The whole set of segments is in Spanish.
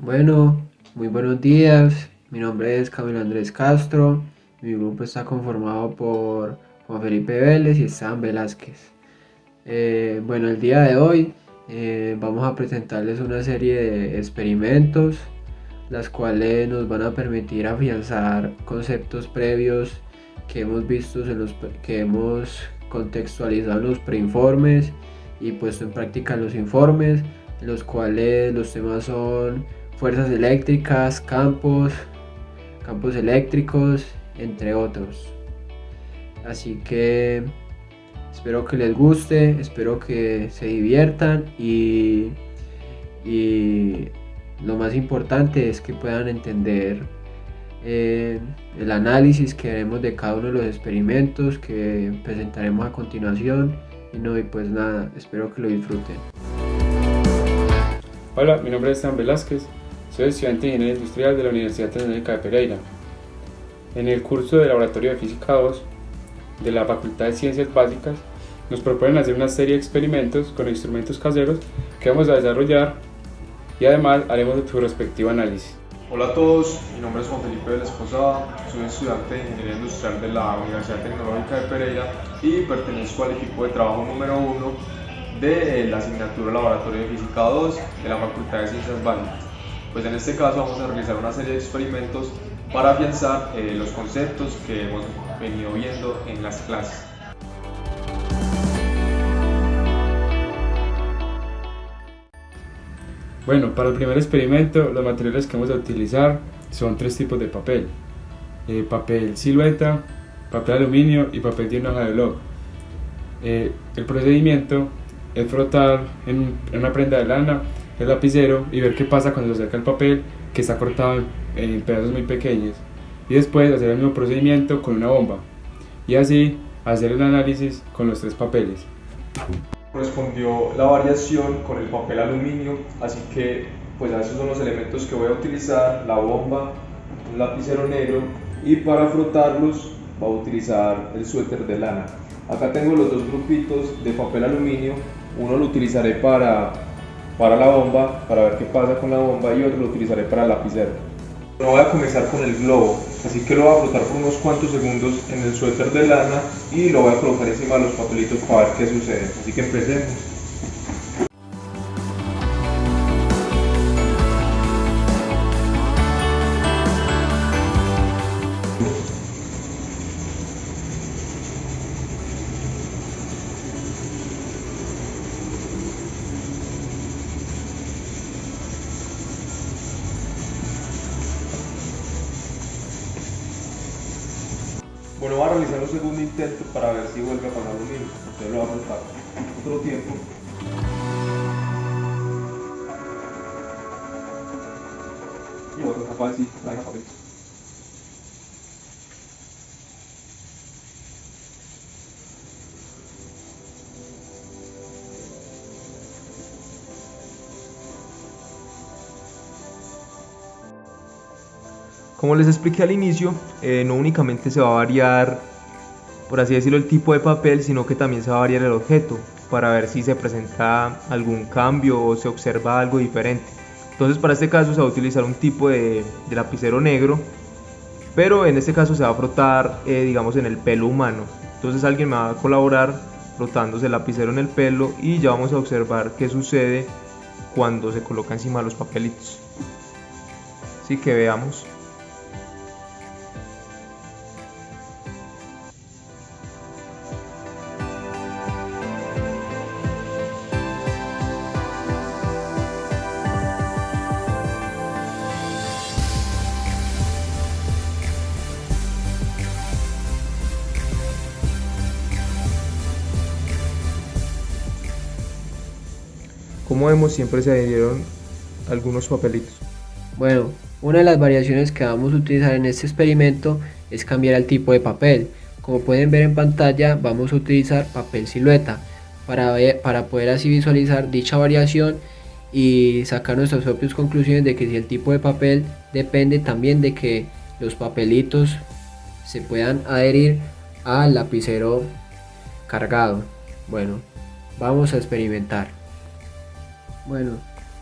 Bueno, muy buenos días. Mi nombre es Camilo Andrés Castro. Mi grupo está conformado por Juan Felipe Vélez y Esteban Velázquez. Bueno, el día de hoy vamos a presentarles una serie de experimentos, las cuales nos van a permitir afianzar conceptos previos que hemos visto que hemos contextualizado en los preinformes y puesto en práctica en los informes, en los cuales los temas son fuerzas eléctricas, campos eléctricos, entre otros. Así que espero que les guste, espero que se diviertan y lo más importante es que puedan entender el análisis que haremos de cada uno de los experimentos que presentaremos a continuación. Y pues nada, espero que lo disfruten. Hola, mi nombre es Esteban Velázquez, soy estudiante de Ingeniería Industrial de la Universidad Tecnológica de Pereira. En el curso de Laboratorio de Física 2 de la Facultad de Ciencias Básicas nos proponen hacer una serie de experimentos con instrumentos caseros que vamos a desarrollar y además haremos su respectivo análisis. Hola a todos, mi nombre es Juan Felipe Vélez Posada, soy estudiante de Ingeniería Industrial de la Universidad Tecnológica de Pereira y pertenezco al equipo de trabajo número 1 de la asignatura Laboratorio de Física 2 de la Facultad de Ciencias Básicas. Pues en este caso vamos a realizar una serie de experimentos para afianzar los conceptos que hemos venido viendo en las clases. Bueno, para el primer experimento los materiales que vamos a utilizar son tres tipos de papel: papel silueta, papel aluminio y papel de una hoja de blog. El procedimiento es frotar en una prenda de lana el lapicero y ver qué pasa cuando se acerca el papel que está cortado en pedazos muy pequeños, y después hacer el mismo procedimiento con una bomba y así hacer el análisis con los tres papeles. Correspondió la variación con el papel aluminio, así que pues esos son los elementos que voy a utilizar: la bomba, un lapicero negro, y para frotarlos voy a utilizar el suéter de lana. Acá tengo los dos grupitos de papel aluminio, uno lo utilizaré para la bomba, para ver qué pasa con la bomba, y otro lo utilizaré para el lapicero. Voy a comenzar con el globo, así que lo voy a frotar por unos cuantos segundos en el suéter de lana y lo voy a colocar encima de los papelitos para ver qué sucede. Así que empecemos. Bueno, voy a realizar un segundo intento para ver si vuelve a pasar lo mismo. Entonces lo voy a frotar otro tiempo. Y voy a tapar así, la papel. Como les expliqué al inicio, no únicamente se va a variar, por así decirlo, el tipo de papel, sino que también se va a variar el objeto para ver si se presenta algún cambio o se observa algo diferente. Entonces, para este caso se va a utilizar un tipo de lapicero negro, pero en este caso se va a frotar, digamos, en el pelo humano. Entonces alguien me va a colaborar frotándose el lapicero en el pelo y ya vamos a observar qué sucede cuando se coloca encima de los papelitos. Así que veamos. Como vemos, siempre se adhirieron algunos papelitos. Bueno, una de las variaciones que vamos a utilizar en este experimento es cambiar el tipo de papel. Como pueden ver en pantalla, vamos a utilizar papel silueta para poder así visualizar dicha variación y sacar nuestras propias conclusiones de que si el tipo de papel depende también de que los papelitos se puedan adherir al lapicero cargado. Bueno, vamos a experimentar. Bueno,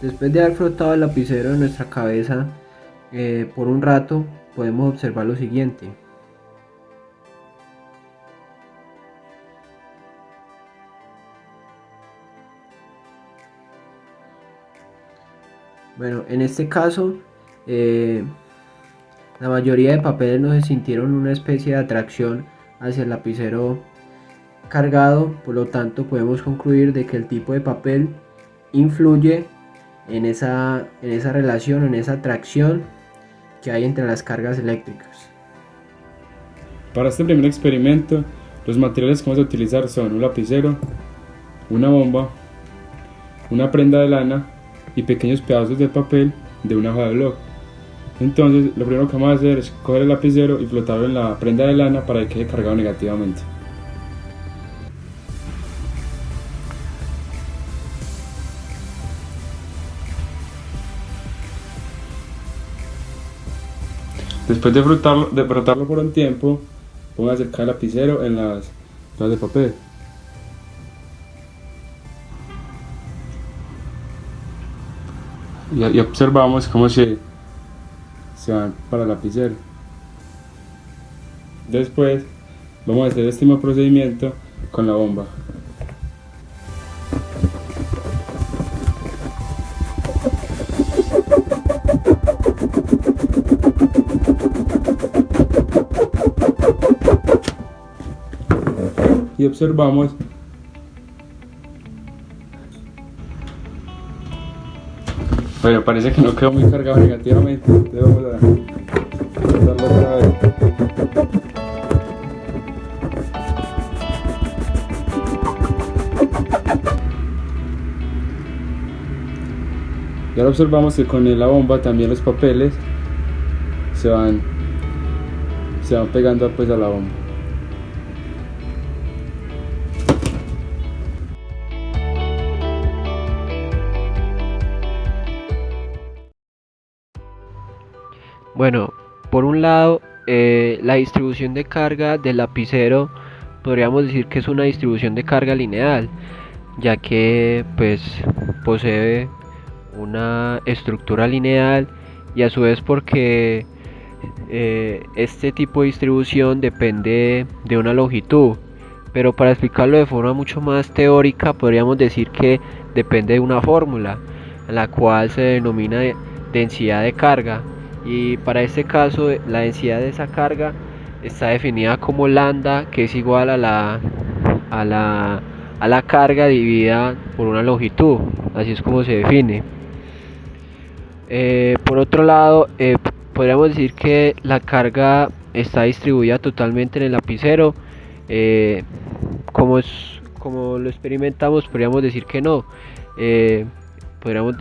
Después de haber frotado el lapicero en nuestra cabeza por un rato, podemos observar lo siguiente. Bueno, en este caso, la mayoría de papeles no se sintieron una especie de atracción hacia el lapicero cargado, por lo tanto podemos concluir de que el tipo de papel influye en esa relación, en esa atracción que hay entre las cargas eléctricas. Para este primer experimento, los materiales que vamos a utilizar son un lapicero, una bomba, una prenda de lana y pequeños pedazos de papel de una hoja de blog. Entonces, lo primero que vamos a hacer es coger el lapicero y flotarlo en la prenda de lana para que quede cargado negativamente. Después de frotarlo por un tiempo, vamos a acercar el lapicero en las hojas de papel. Y observamos cómo se van para el lapicero. Después vamos a hacer este mismo procedimiento con la bomba. Y observamos bueno, parece que no quedó muy cargado negativamente, entonces vamos a cortarlo otra vez. Y ahora observamos que con la bomba también los papeles se van pegando pues a la bomba. Bueno, por un lado, la distribución de carga del lapicero podríamos decir que es una distribución de carga lineal, ya que pues posee una estructura lineal y a su vez porque este tipo de distribución depende de una longitud, pero para explicarlo de forma mucho más teórica podríamos decir que depende de una fórmula, la cual se denomina densidad de carga. Y para este caso la densidad de esa carga está definida como lambda, que es igual a la carga dividida por una longitud, así es como se define. Por otro lado, podríamos decir que la carga está distribuida totalmente en el lapicero. Como lo experimentamos, podríamos decir que no. Podríamos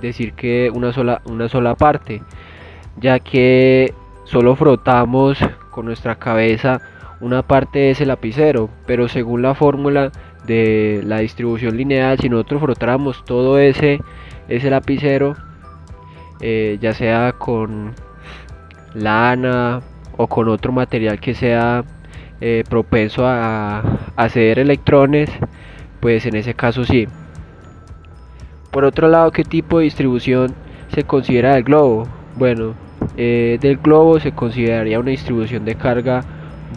decir que una sola parte, ya que solo frotamos con nuestra cabeza una parte de ese lapicero, pero según la fórmula de la distribución lineal, si nosotros frotáramos todo ese lapicero, ya sea con lana o con otro material que sea propenso a ceder electrones, pues en ese caso sí. Por otro lado, ¿qué tipo de distribución se considera del globo? Bueno, del globo se consideraría una distribución de carga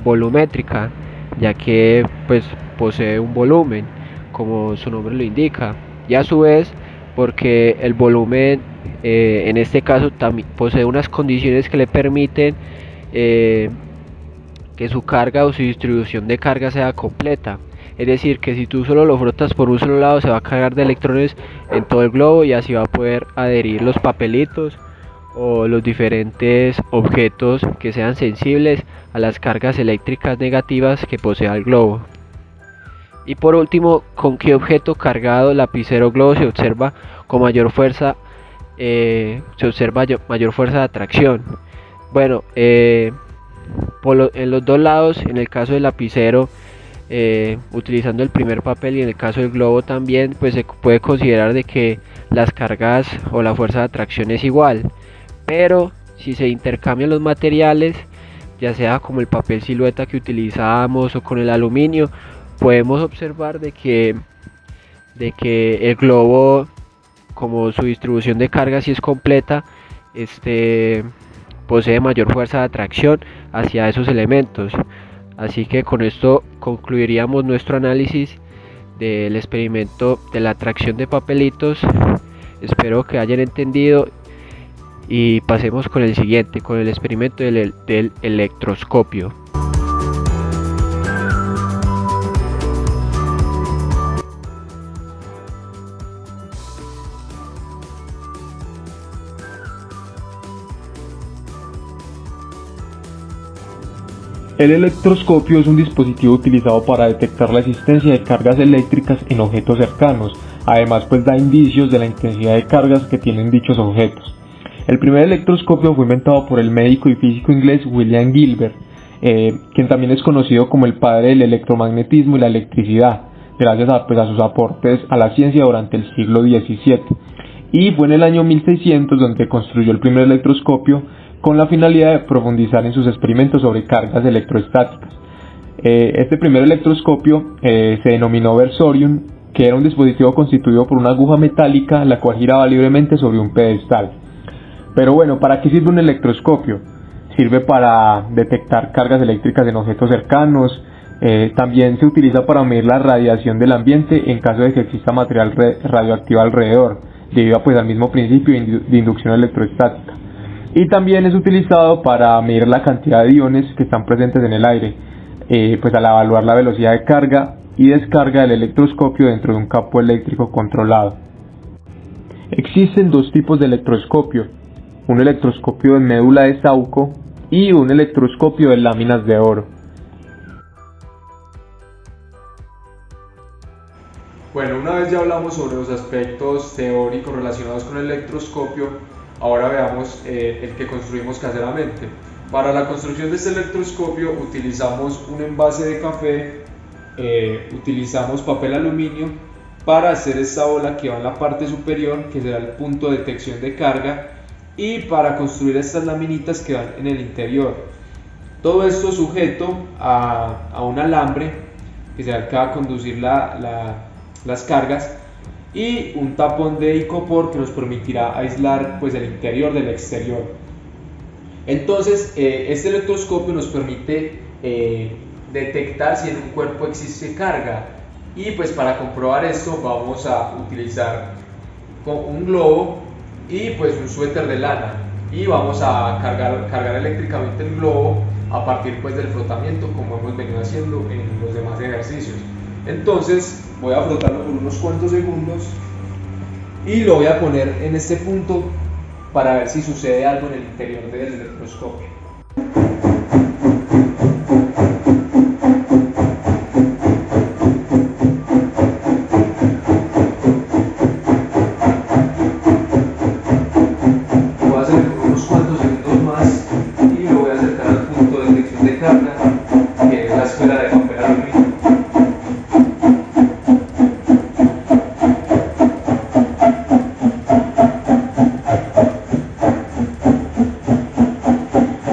volumétrica, ya que pues posee un volumen, como su nombre lo indica, y a su vez porque el volumen en este caso también posee unas condiciones que le permiten que su carga o su distribución de carga sea completa. Es decir, que si tú solo lo frotas por un solo lado, se va a cargar de electrones en todo el globo y así va a poder adherir los papelitos o los diferentes objetos que sean sensibles a las cargas eléctricas negativas que posea el globo. Y por último, ¿con qué objeto cargado lapicero globo se observa con mayor fuerza? Mayor fuerza de atracción. Bueno, en los dos lados, en el caso del lapicero, utilizando el primer papel y en el caso del globo también, pues se puede considerar de que las cargas o la fuerza de atracción es igual, pero si se intercambian los materiales, ya sea como el papel silueta que utilizamos o con el aluminio, podemos observar de que el globo como su distribución de carga sí es completa, posee mayor fuerza de atracción hacia esos elementos. Así que con esto concluiríamos nuestro análisis del experimento de la atracción de papelitos. Espero que hayan entendido y pasemos con el siguiente, con el experimento del electroscopio. El electroscopio es un dispositivo utilizado para detectar la existencia de cargas eléctricas en objetos cercanos. Además, pues da indicios de la intensidad de cargas que tienen dichos objetos. El primer electroscopio fue inventado por el médico y físico inglés William Gilbert, quien también es conocido como el padre del electromagnetismo y la electricidad, gracias a sus aportes a la ciencia durante el siglo XVII. Y fue en el año 1600 donde construyó el primer electroscopio, con la finalidad de profundizar en sus experimentos sobre cargas electrostáticas. Este primer electroscopio se denominó Versorium, que era un dispositivo constituido por una aguja metálica la cual giraba libremente sobre un pedestal. Pero bueno, ¿para qué sirve un electroscopio? Sirve para detectar cargas eléctricas en objetos cercanos. También se utiliza para medir la radiación del ambiente en caso de que exista material radioactivo alrededor, debido al mismo principio de inducción electrostática. Y también es utilizado para medir la cantidad de iones que están presentes en el aire, al evaluar la velocidad de carga y descarga del electroscopio dentro de un campo eléctrico controlado. Existen dos tipos de electroscopio, un electroscopio de médula de Sauco y un electroscopio de láminas de oro. Bueno, una vez ya hablamos sobre los aspectos teóricos relacionados con el electroscopio, ahora veamos el que construimos caseramente. Para la construcción de este electroscopio utilizamos un envase de café, utilizamos papel aluminio para hacer esta bola que va en la parte superior, que será el punto de detección de carga, y para construir estas laminitas que van en el interior. Todo esto sujeto a un alambre que será el que va a conducir las cargas, y un tapón de icopor que nos permitirá aislar el interior del exterior. Entonces este electroscopio nos permite detectar si en un cuerpo existe carga, y para comprobar esto vamos a utilizar un globo y un suéter de lana, y vamos a cargar eléctricamente el globo a partir del frotamiento, como hemos venido haciendo en los demás ejercicios. Entonces voy a frotarlo por unos cuantos segundos y lo voy a poner en este punto para ver si sucede algo en el interior del electroscopio. Voy a hacer por unos cuantos segundos más y lo voy a acercar al punto de detección de carga, que es la esfera de papel aluminio.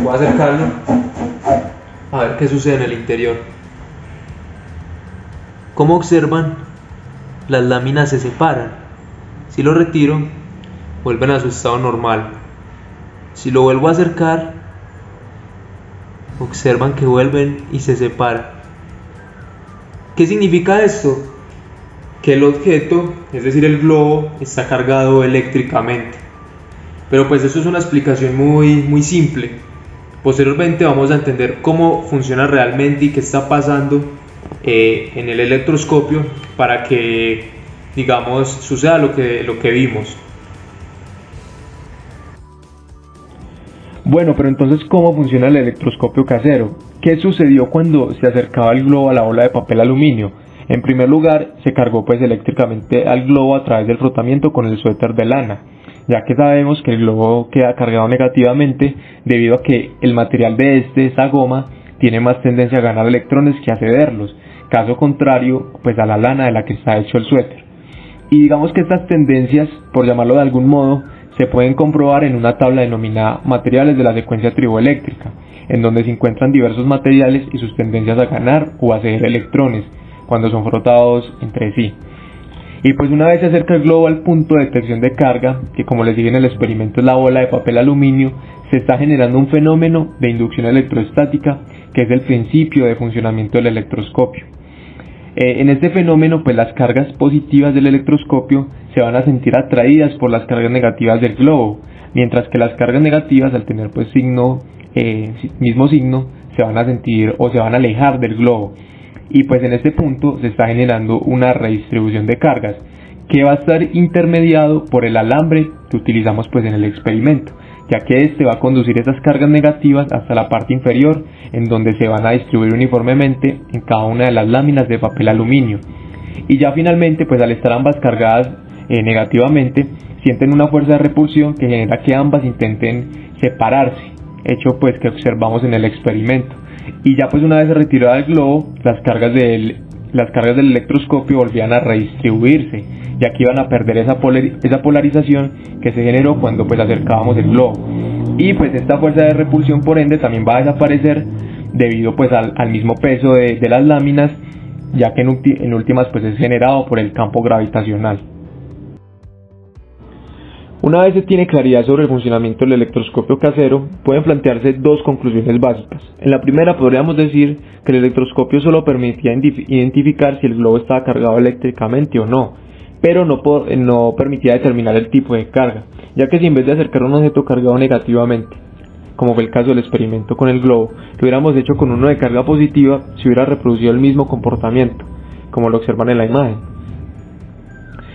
Voy a acercarlo a ver qué sucede en el interior. Como observan, las láminas se separan. Si lo retiro, vuelven a su estado normal. Si lo vuelvo a acercar, observan que vuelven y se separan. ¿Qué significa esto? Que el objeto, es decir el globo, está cargado eléctricamente. Pero eso es una explicación muy simple. Posteriormente vamos a entender cómo funciona realmente y qué está pasando en el electroscopio para que, suceda lo que vimos. Bueno, pero entonces, ¿cómo funciona el electroscopio casero? ¿Qué sucedió cuando se acercaba el globo a la bola de papel aluminio? En primer lugar, se cargó eléctricamente al globo a través del frotamiento con el suéter de lana, ya que sabemos que el globo queda cargado negativamente debido a que el material de esta goma, tiene más tendencia a ganar electrones que a cederlos, caso contrario a la lana de la que está hecho el suéter. Y digamos que estas tendencias, por llamarlo de algún modo, se pueden comprobar en una tabla denominada materiales de la secuencia triboeléctrica, en donde se encuentran diversos materiales y sus tendencias a ganar o a ceder electrones cuando son frotados entre sí. Y pues una vez se acerca el globo al punto de detección de carga, que como les dije en el experimento es la bola de papel aluminio, se está generando un fenómeno de inducción electrostática que es el principio de funcionamiento del electroscopio. En este fenómeno pues las cargas positivas del electroscopio se van a sentir atraídas por las cargas negativas del globo, mientras que las cargas negativas al tener pues mismo signo se van a sentir o se van a alejar del globo. Y pues en este punto se está generando una redistribución de cargas que va a estar intermediado por el alambre que utilizamos pues en el experimento, ya que este va a conducir esas cargas negativas hasta la parte inferior, en donde se van a distribuir uniformemente en cada una de las láminas de papel aluminio. Y ya finalmente pues al estar ambas cargadas negativamente, sienten una fuerza de repulsión que genera que ambas intenten separarse, hecho pues que observamos en el experimento. Y ya pues una vez retirada el globo, las cargas del electroscopio volvían a redistribuirse, ya que iban a perder esa polarización que se generó cuando pues acercábamos el globo. Y pues esta fuerza de repulsión por ende también va a desaparecer debido pues al mismo peso de las láminas, ya que en últimas pues es generado por el campo gravitacional. Una vez se tiene claridad sobre el funcionamiento del electroscopio casero, pueden plantearse dos conclusiones básicas. En la primera podríamos decir que el electroscopio solo permitía identificar si el globo estaba cargado eléctricamente o no, pero no permitía determinar el tipo de carga, ya que si en vez de acercar un objeto cargado negativamente, como fue el caso del experimento con el globo, lo hubiéramos hecho con uno de carga positiva, se hubiera reproducido el mismo comportamiento, como lo observan en la imagen.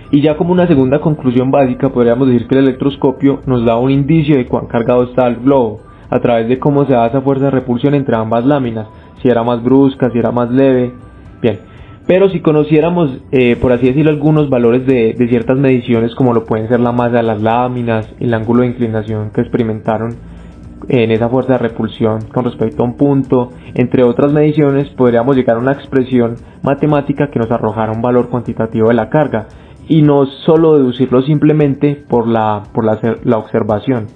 Y ya como una segunda conclusión básica, podríamos decir que el electroscopio nos da un indicio de cuán cargado está el globo, a través de cómo se da esa fuerza de repulsión entre ambas láminas, si era más brusca, si era más leve, bien. Pero si conociéramos, por así decirlo, algunos valores de ciertas mediciones, como lo pueden ser la masa de las láminas, el ángulo de inclinación que experimentaron en esa fuerza de repulsión con respecto a un punto, entre otras mediciones, podríamos llegar a una expresión matemática que nos arrojara un valor cuantitativo de la carga, y no solo deducirlo simplemente por la observación.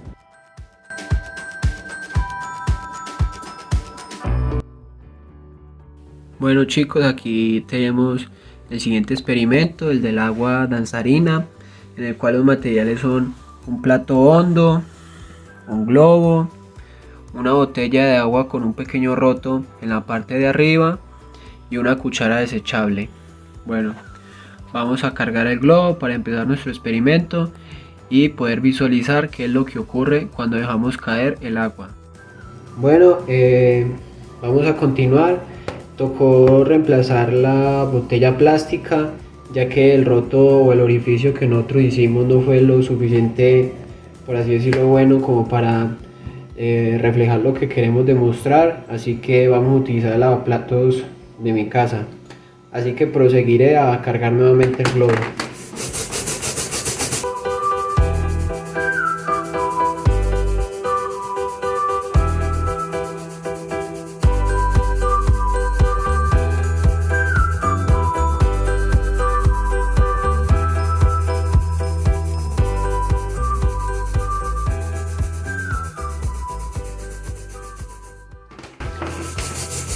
Bueno chicos, aquí tenemos el siguiente experimento, el del agua danzarina, en el cual los materiales son un plato hondo, un globo, una botella de agua con un pequeño roto en la parte de arriba y una cuchara desechable. Bueno, vamos a cargar el globo para empezar nuestro experimento y poder visualizar qué es lo que ocurre cuando dejamos caer el agua. Bueno, vamos a continuar. Tocó reemplazar la botella plástica, ya que el roto o el orificio que nosotros hicimos no fue lo suficiente, por así decirlo, bueno como para reflejar lo que queremos demostrar. Así que vamos a utilizar el lavaplatos de mi casa. Así que proseguiré a cargar nuevamente el globo.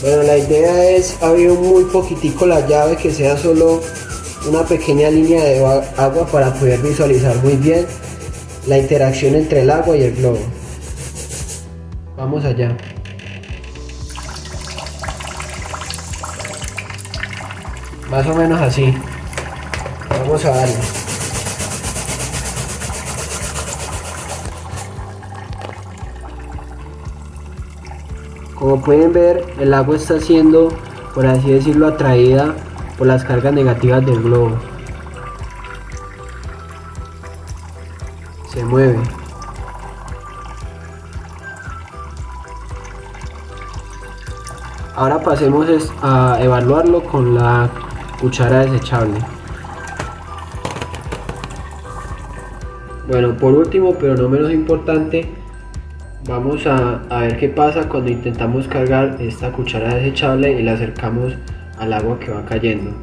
Bueno, la idea es abrir muy poquitico la llave, que sea solo una pequeña línea de agua para poder visualizar muy bien la interacción entre el agua y el globo. Vamos allá. Más o menos así. Vamos a darle. Como pueden ver, el agua está siendo, por así decirlo, atraída por las cargas negativas del globo. Se mueve. Ahora pasemos a evaluarlo con la cuchara desechable. Bueno, por último, pero no menos importante, vamos a ver qué pasa cuando intentamos cargar esta cuchara desechable y la acercamos al agua que va cayendo.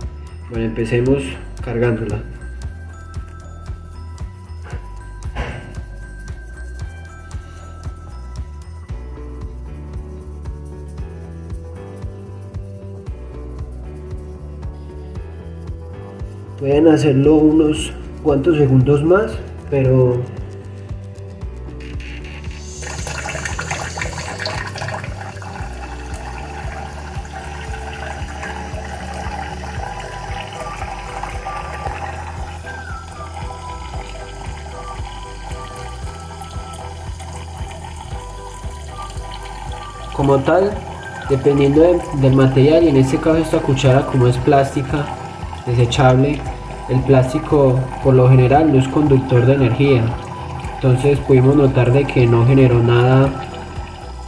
Bueno, empecemos cargándola. Pueden hacerlo unos cuantos segundos más, pero como tal, dependiendo del material, y en este caso esta cuchara como es plástica, desechable, el plástico por lo general no es conductor de energía, entonces pudimos notar de que no generó nada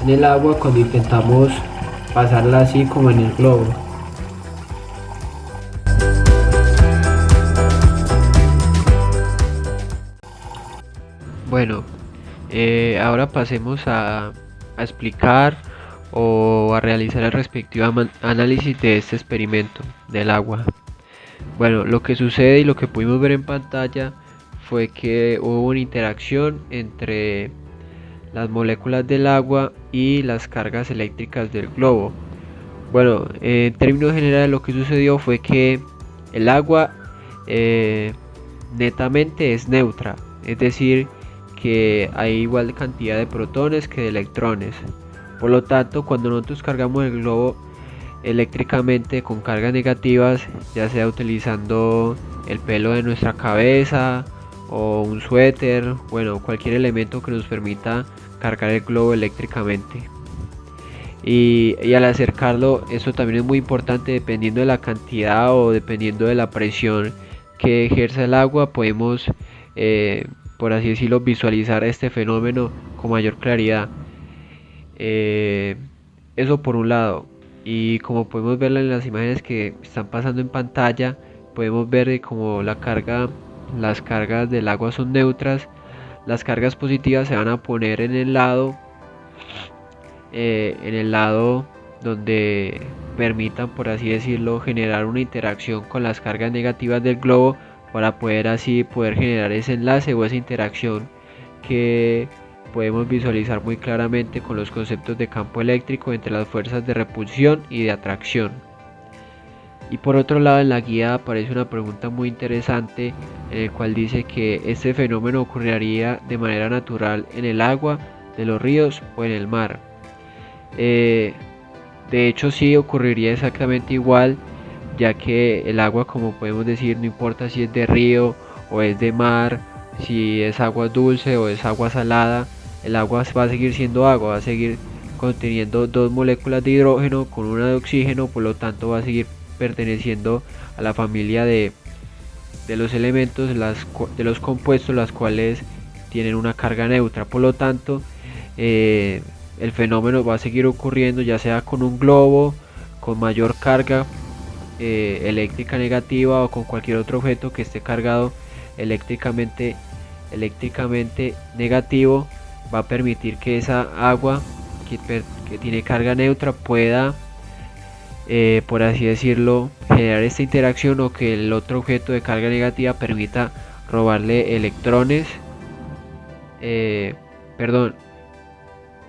en el agua cuando intentamos pasarla así como en el globo. Bueno, ahora pasemos a explicar o a realizar el respectivo análisis de este experimento del agua. Bueno, lo que sucede y lo que pudimos ver en pantalla fue que hubo una interacción entre las moléculas del agua y las cargas eléctricas del globo. Bueno, en términos generales lo que sucedió fue que el agua netamente es neutra, es decir, que hay igual cantidad de protones que de electrones. Por lo tanto, cuando nosotros cargamos el globo eléctricamente con cargas negativas, ya sea utilizando el pelo de nuestra cabeza o un suéter, bueno, cualquier elemento que nos permita cargar el globo eléctricamente. Y al acercarlo, eso también es muy importante, dependiendo de la cantidad o dependiendo de la presión que ejerce el agua, podemos, por así decirlo, visualizar este fenómeno con mayor claridad. Eso por un lado. Y como podemos ver en las imágenes que están pasando en pantalla, podemos ver como las cargas del agua son neutras. Las cargas positivas se van a poner en el lado donde permitan, por así decirlo, generar una interacción con las cargas negativas del globo, para poder generar ese enlace o esa interacción que podemos visualizar muy claramente con los conceptos de campo eléctrico entre las fuerzas de repulsión y de atracción. Y por otro lado, en la guía aparece una pregunta muy interesante, en el cual dice que este fenómeno ocurriría de manera natural en el agua de los ríos o en el mar. De hecho, sí ocurriría exactamente igual, ya que el agua, como podemos decir, no importa si es de río o es de mar, si es agua dulce o es agua salada, el agua va a seguir siendo agua, va a seguir conteniendo dos moléculas de hidrógeno con una de oxígeno, por lo tanto va a seguir perteneciendo a la familia de los elementos, de los compuestos, las cuales tienen una carga neutra. Por lo tanto, el fenómeno va a seguir ocurriendo, ya sea con un globo con mayor carga eléctrica negativa o con cualquier otro objeto que esté cargado eléctricamente negativo. Va a permitir que esa agua que tiene carga neutra pueda, por así decirlo, generar esta interacción, o que el otro objeto de carga negativa permita robarle electrones,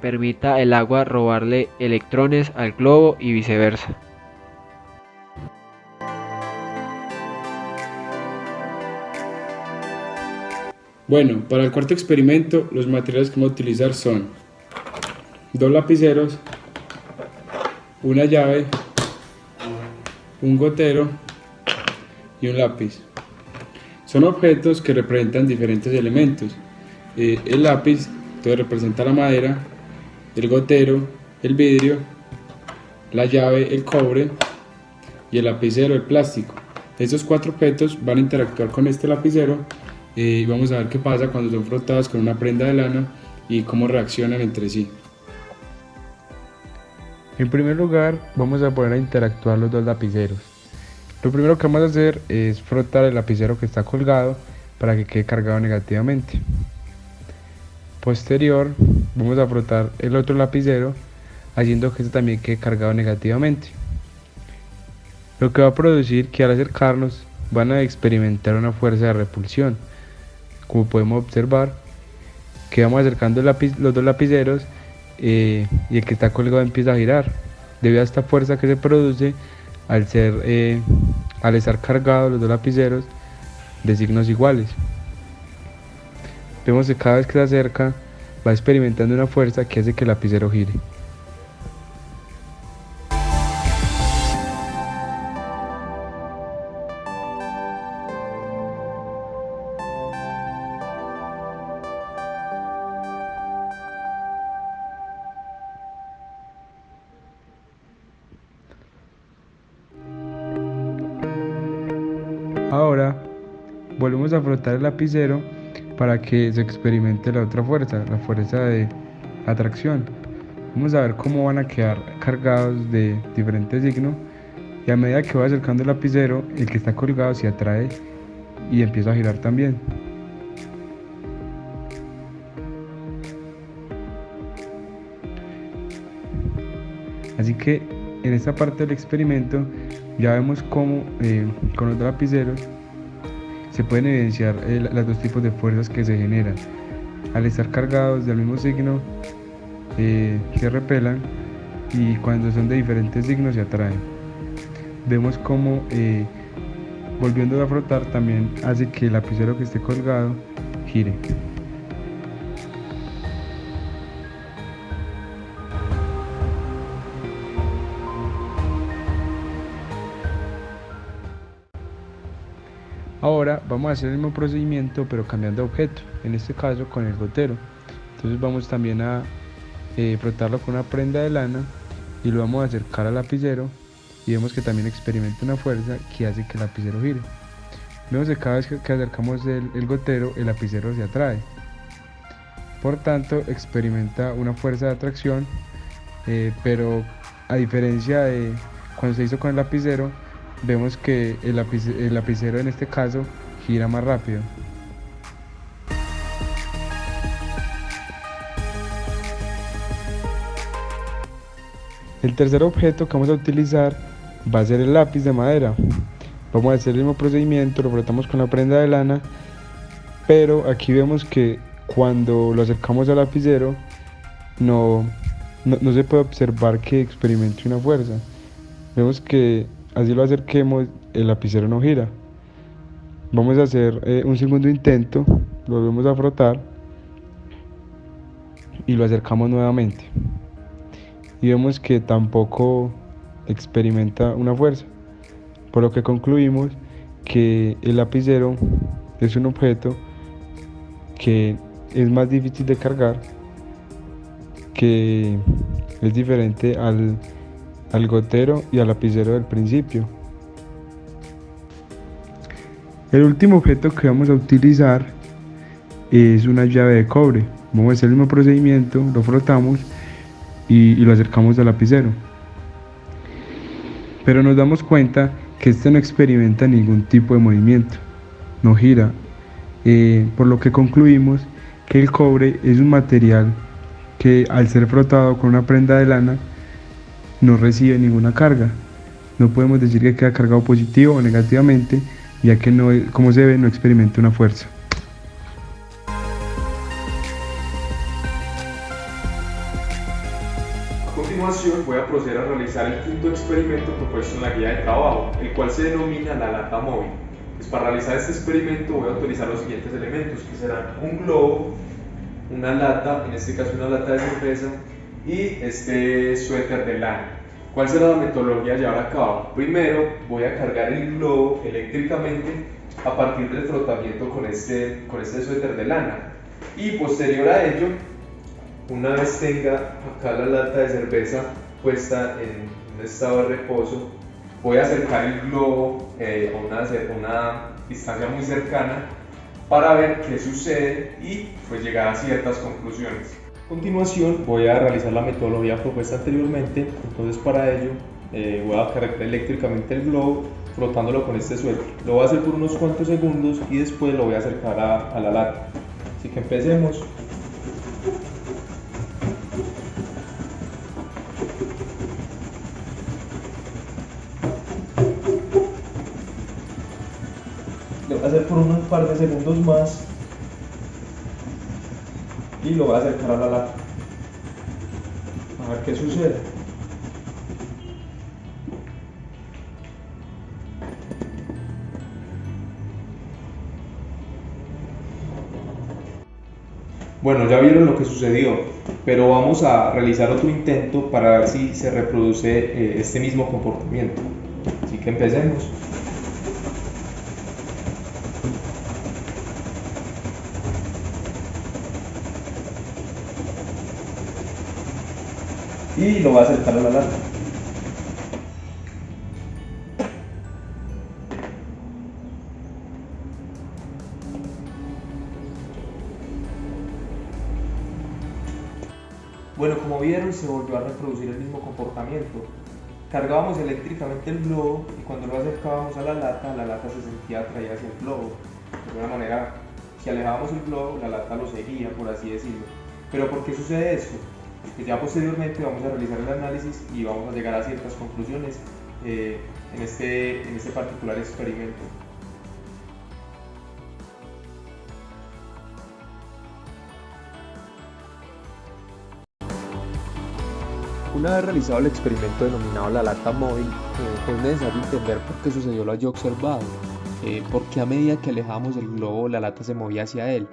permita el agua robarle electrones al globo y viceversa. Bueno, para el cuarto experimento, los materiales que vamos a utilizar son 2 lapiceros, una llave, un gotero y un lápiz. Son objetos que representan diferentes elementos. El lápiz entonces representa la madera, el gotero, el vidrio, la llave, el cobre, y el lapicero, el plástico. Estos 4 objetos van a interactuar con este lapicero y vamos a ver qué pasa cuando son frotados con una prenda de lana y cómo reaccionan entre sí. En primer lugar, vamos a poner a interactuar los 2 lapiceros. Lo primero que vamos a hacer es frotar el lapicero que está colgado para que quede cargado negativamente. Posterior, vamos a frotar el otro lapicero, haciendo que este también quede cargado negativamente. Lo que va a producir que al acercarnos van a experimentar una fuerza de repulsión. Como podemos observar, que vamos acercando los 2 lapiceros y el que está colgado empieza a girar, debido a esta fuerza que se produce al estar cargados los 2 lapiceros. de signos iguales. Vemos que cada vez que se acerca va experimentando una fuerza que hace que el lapicero gire. Ahora volvemos a frotar el lapicero para que se experimente la otra fuerza, la fuerza de atracción. Vamos a ver cómo van a quedar cargados de diferentes signos, y a medida que va acercando el lapicero, el que está colgado se atrae y empieza a girar también. Así que en esta parte del experimento ya vemos cómo con los lapiceros se pueden evidenciar los dos tipos de fuerzas que se generan. Al estar cargados del mismo signo se repelan, y cuando son de diferentes signos se atraen. Vemos cómo volviendo a frotar también hace que el lapicero que esté colgado gire. Ahora vamos a hacer el mismo procedimiento pero cambiando de objeto, en este caso con el gotero. Entonces vamos también a frotarlo con una prenda de lana y lo vamos a acercar al lapicero, y vemos que también experimenta una fuerza que hace que el lapicero gire. Vemos que cada vez que acercamos el gotero, el lapicero se atrae. Por tanto, experimenta una fuerza de atracción, pero a diferencia de cuando se hizo con el lapicero, vemos que el lapicero en este caso gira más rápido. El tercer objeto que vamos a utilizar va a ser el lápiz de madera. Vamos a hacer el mismo procedimiento, lo frotamos con la prenda de lana, pero aquí vemos que cuando lo acercamos al lapicero no se puede observar que experimente una fuerza. Vemos que así lo acerquemos, el lapicero no gira. Vamos a hacer un segundo intento, lo volvemos a frotar y lo acercamos nuevamente, y vemos que tampoco experimenta una fuerza, por lo que concluimos que el lapicero es un objeto que es más difícil de cargar, que es diferente al gotero y al lapicero del principio. El último objeto que vamos a utilizar es una llave de cobre. Vamos a hacer el mismo procedimiento, lo frotamos y lo acercamos al lapicero, pero nos damos cuenta que este no experimenta ningún tipo de movimiento, no gira, por lo que concluimos que el cobre es un material que, al ser frotado con una prenda de lana, no recibe ninguna carga. No podemos decir que queda cargado positivo o negativamente, ya que no, como se ve, no experimenta una fuerza. A continuación voy a proceder a realizar el quinto experimento propuesto en la guía de trabajo, el cual se denomina la lata móvil. Pues para realizar este experimento voy a utilizar los siguientes elementos, que serán un globo, una lata, en este caso una lata de cerveza, y este suéter de lana. ¿Cuál será la metodología a llevar a cabo? Primero voy a cargar el globo eléctricamente a partir del frotamiento con este suéter de lana, y posterior a ello, una vez tenga acá la lata de cerveza puesta en un estado de reposo, voy a acercar el globo a una distancia muy cercana para ver qué sucede y pues llegar a ciertas conclusiones. A continuación voy a realizar la metodología propuesta anteriormente. Entonces para ello voy a cargar eléctricamente el globo frotándolo con este suéter. Lo voy a hacer por unos cuantos segundos y después lo voy a acercar a la lata. Así que empecemos. Lo voy a hacer por unos par de segundos más y lo voy a acercar a la lata a ver qué sucede. Bueno, ya vieron lo que sucedió, pero vamos a realizar otro intento para ver si se reproduce este mismo comportamiento. Así que empecemos. Y lo voy a acercar a la lata. Bueno, como vieron, se volvió a reproducir el mismo comportamiento. Cargábamos eléctricamente el globo y cuando lo acercábamos a la lata se sentía atraída hacia el globo. De alguna manera, si alejábamos el globo, la lata lo seguía, por así decirlo. ¿Pero por qué sucede esto? Pues ya posteriormente vamos a realizar el análisis y vamos a llegar a ciertas conclusiones en este particular experimento. Una vez realizado el experimento denominado la lata móvil, es necesario entender por qué sucedió lo allí observado, porque a medida que alejábamos el globo la lata se movía hacia él.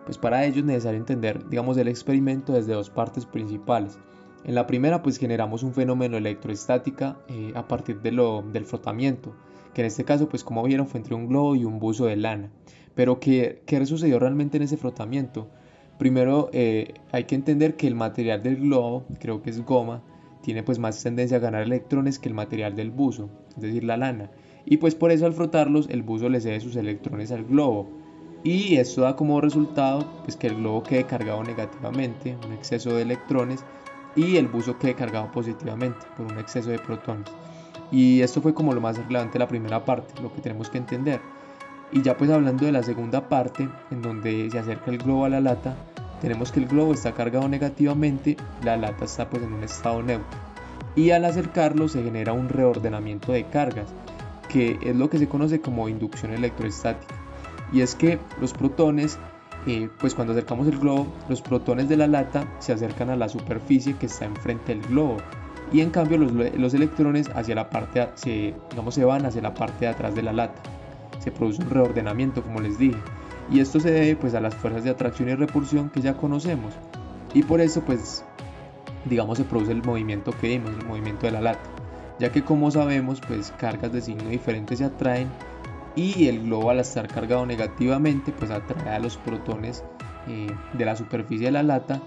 Pues para ello es necesario entender, digamos, el experimento desde dos partes principales. En la primera pues generamos un fenómeno electroestática a partir del frotamiento, que en este caso pues como vieron fue entre un globo y un buzo de lana. Pero ¿qué sucedió realmente en ese frotamiento? Primero hay que entender que el material del globo, creo que es goma, tiene pues más tendencia a ganar electrones que el material del buzo, es decir, la lana. Y pues por eso al frotarlos el buzo le cede sus electrones al globo. Y esto da como resultado pues que el globo quede cargado negativamente, un exceso de electrones, y el buzo quede cargado positivamente por un exceso de protones. Y esto fue como lo más relevante de la primera parte, lo que tenemos que entender. Y ya pues hablando de la segunda parte, en donde se acerca el globo a la lata, tenemos que el globo está cargado negativamente, la lata está pues en un estado neutro. Y al acercarlo se genera un reordenamiento de cargas, que es lo que se conoce como inducción electroestática. Y es que los protones, pues cuando acercamos el globo, los protones de la lata se acercan a la superficie que está enfrente del globo. Y en cambio los electrones hacia la parte, se van hacia la parte de atrás de la lata. Se produce un reordenamiento, como les dije, y esto se debe pues a las fuerzas de atracción y repulsión que ya conocemos, y por eso pues digamos se produce el movimiento que vimos, el movimiento de la lata, ya que como sabemos pues cargas de signo diferente se atraen, y el globo al estar cargado negativamente pues atrae a los protones de la superficie de la lata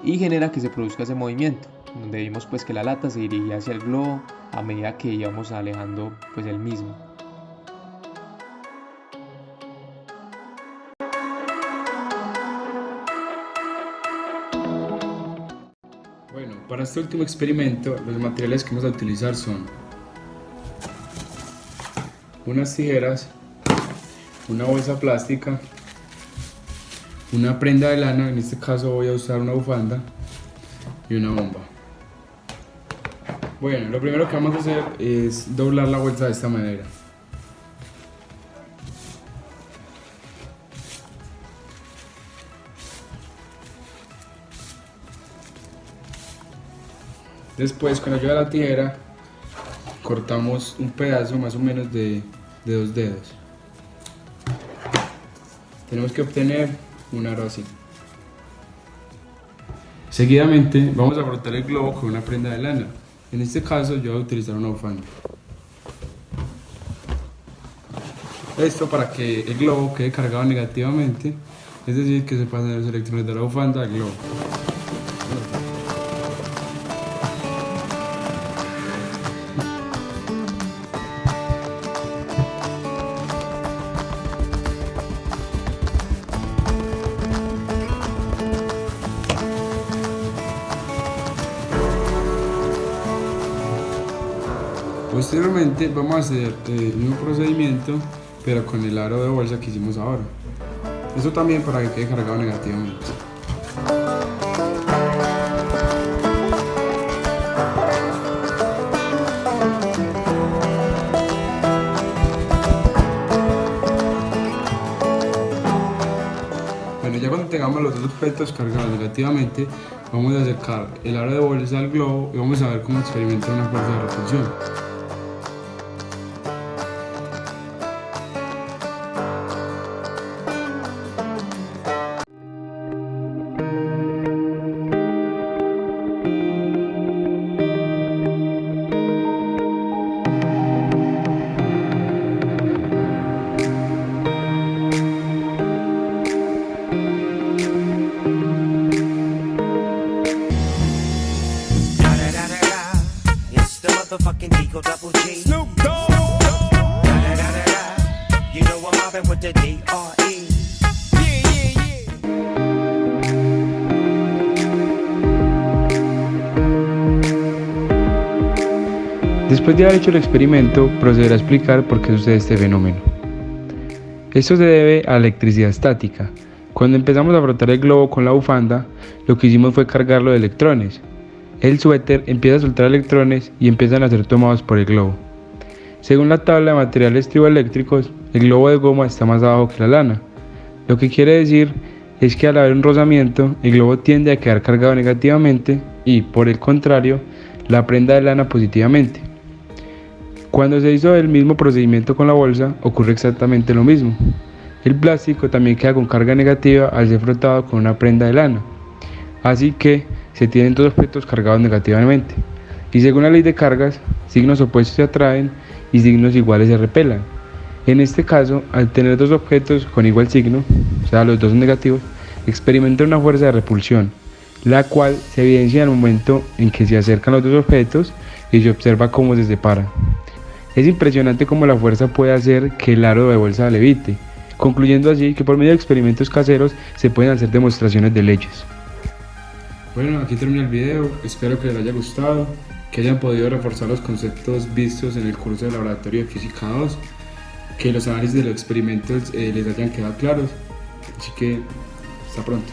y genera que se produzca ese movimiento, donde vimos pues que la lata se dirigía hacia el globo a medida que íbamos alejando pues el mismo. Bueno, para este último experimento, los materiales que vamos a utilizar son unas tijeras, una bolsa plástica, una prenda de lana, en este caso voy a usar una bufanda, y una bomba. Bueno, lo primero que vamos a hacer es doblar la bolsa de esta manera. Después, con ayuda de la tijera, cortamos un pedazo más o menos de 2 dedos. Tenemos que obtener un aro así. Seguidamente vamos a frotar el globo con una prenda de lana. En este caso yo voy a utilizar una bufanda. Esto para que el globo quede cargado negativamente, es decir, que se pasen los electrones de la bufanda al globo. Posteriormente vamos a hacer el mismo procedimiento pero con el aro de bolsa que hicimos ahora. Eso también para que quede cargado negativamente. Bueno, ya cuando tengamos los dos objetos cargados negativamente, vamos a acercar el aro de bolsa al globo y vamos a ver cómo experimenta una fuerza de repulsión. after they are in. Yeah, yeah, yeah. Después de haber hecho el experimento, procederá a explicar por qué sucede este fenómeno. Esto se debe a la electricidad estática. Cuando empezamos a frotar el globo con la bufanda, lo que hicimos fue cargarlo de electrones. El suéter empieza a soltar electrones y empiezan a ser tomados por el globo. Según la tabla de materiales triboeléctricos, el globo de goma está más abajo que la lana. Lo que quiere decir es que al haber un rozamiento, el globo tiende a quedar cargado negativamente y, por el contrario, la prenda de lana positivamente. Cuando se hizo el mismo procedimiento con la bolsa, ocurre exactamente lo mismo. El plástico también queda con carga negativa al ser frotado con una prenda de lana. Así que se tienen dos objetos cargados negativamente. Y según la ley de cargas, signos opuestos se atraen y signos iguales se repelan. En este caso, al tener dos objetos con igual signo, o sea, los dos son negativos, experimentan una fuerza de repulsión, la cual se evidencia en el momento en que se acercan los dos objetos y se observa cómo se separan. Es impresionante cómo la fuerza puede hacer que el aro de bolsa levite, concluyendo así que por medio de experimentos caseros se pueden hacer demostraciones de leyes. Bueno, aquí termina el video, espero que les haya gustado, que hayan podido reforzar los conceptos vistos en el curso de Laboratorio de Física 2, que los análisis de los experimentos les hayan quedado claros, así que hasta pronto.